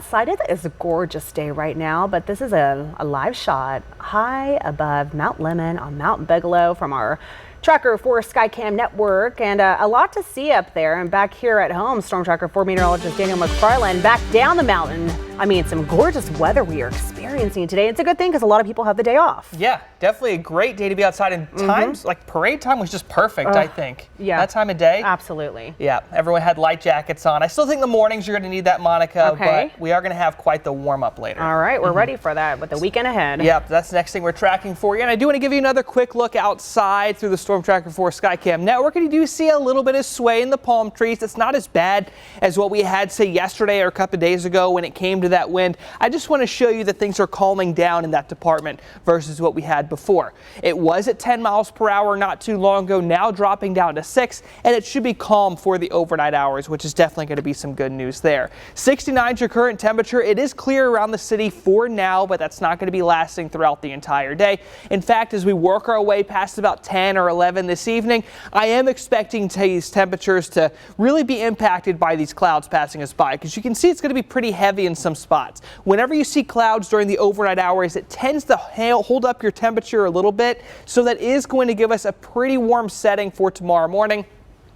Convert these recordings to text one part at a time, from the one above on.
Outside, it is a gorgeous day right now, but this is a live shot high above Mount Lemmon on Mount Bigelow from our Tracker 4 Skycam network, and a lot to see up there. And back here at home, Storm Tracker 4 meteorologist Daniel McFarland back down the mountain. I mean, some gorgeous weather we are experiencing today. It's a good thing because a lot of people have the day off. Yeah, definitely a great day to be outside, and times like parade time was just perfect, I think. Yeah. That time of day. Absolutely. Yeah, everyone had light jackets on. I still think the mornings you're going to need that, Monica, Okay. but we are going to have quite the warm up later. All right, we're ready for that with the weekend ahead. Yep, that's the next thing we're tracking for you. And I do want to give you another quick look outside through the Storm Tracker 4 Skycam network, and you do see a little bit of sway in the palm trees. It's not as bad as what we had, say, yesterday or a couple of days ago when it came to that wind. I just want to show you that things are calming down in that department versus what we had before. It was at 10 miles per hour not too long ago, now dropping down to 6, and it should be calm for the overnight hours, which is definitely going to be some good news there. 69 is your current temperature. It is clear around the city for now, but that's not going to be lasting throughout the entire day. In fact, as we work our way past about 10 or 11 this evening, I am expecting these temperatures to really be impacted by these clouds passing us by, because you can see it's going to be pretty heavy in some spots. Whenever you see clouds during the overnight hours, it tends to hold up your temperature a little bit, so that is going to give us a pretty warm setting for tomorrow morning,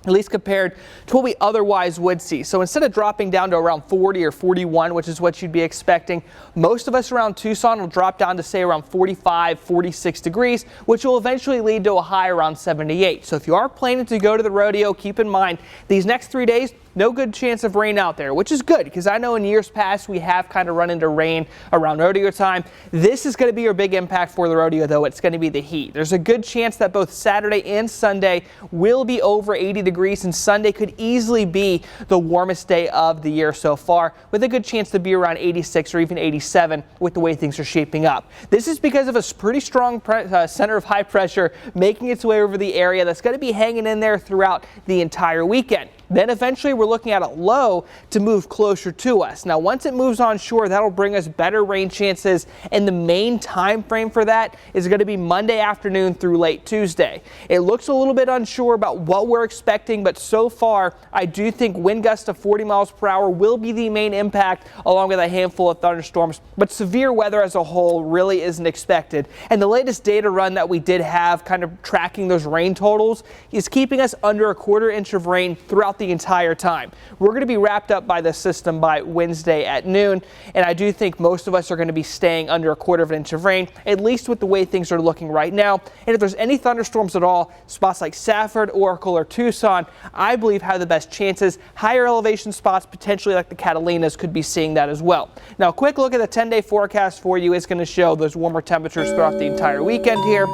at least compared to what we otherwise would see. So instead of dropping down to around 40 or 41, which is what you'd be expecting, most of us around Tucson will drop down to say around 45, 46 degrees, which will eventually lead to a high around 78. So if you are planning to go to the rodeo, keep in mind these next 3 days, no good chance of rain out there, which is good because I know in years past we have kind of run into rain around rodeo time. This is going to be your big impact for the rodeo, though. It's going to be the heat. There's a good chance that both Saturday and Sunday will be over 80 degrees, and Sunday could easily be the warmest day of the year so far, with a good chance to be around 86 or even 87 with the way things are shaping up. This is because of a pretty strong center of high pressure making its way over the area that's going to be hanging in there throughout the entire weekend. Then eventually we're looking at a low to move closer to us. Now, once it moves onshore, that'll bring us better rain chances, and the main time frame for that is going to be Monday afternoon through late Tuesday. It looks a little bit unsure about what we're expecting, but so far I do think wind gusts of 40 miles per hour will be the main impact, along with a handful of thunderstorms, but severe weather as a whole really isn't expected. And the latest data run that we did have kind of tracking those rain totals is keeping us under a quarter inch of rain throughout the entire time. We're going to be wrapped up by the system by Wednesday at noon, and I do think most of us are going to be staying under a quarter of an inch of rain, at least with the way things are looking right now. And if there's any thunderstorms at all, spots like Safford, Oracle, or Tucson, I believe have the best chances. Higher elevation spots, potentially like the Catalinas, could be seeing that as well. Now, a quick look at the 10-day forecast for you is going to show those warmer temperatures throughout the entire weekend here.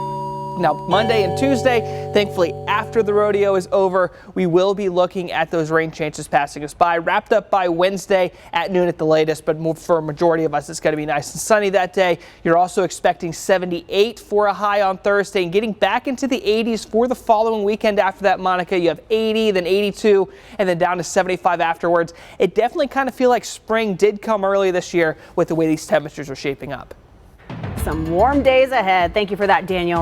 Now, Monday and Tuesday, thankfully after the rodeo is over, we will be looking at those rain chances passing us by, wrapped up by Wednesday at noon at the latest, but for a majority of us, it's going to be nice and sunny that day. You're also expecting 78 for a high on Thursday, and getting back into the 80s for the following weekend after that, Monica. You have 80, then 82, and then down to 75 afterwards. It definitely kind of feels like spring did come early this year with the way these temperatures are shaping up. Some warm days ahead. Thank you for that, Daniel.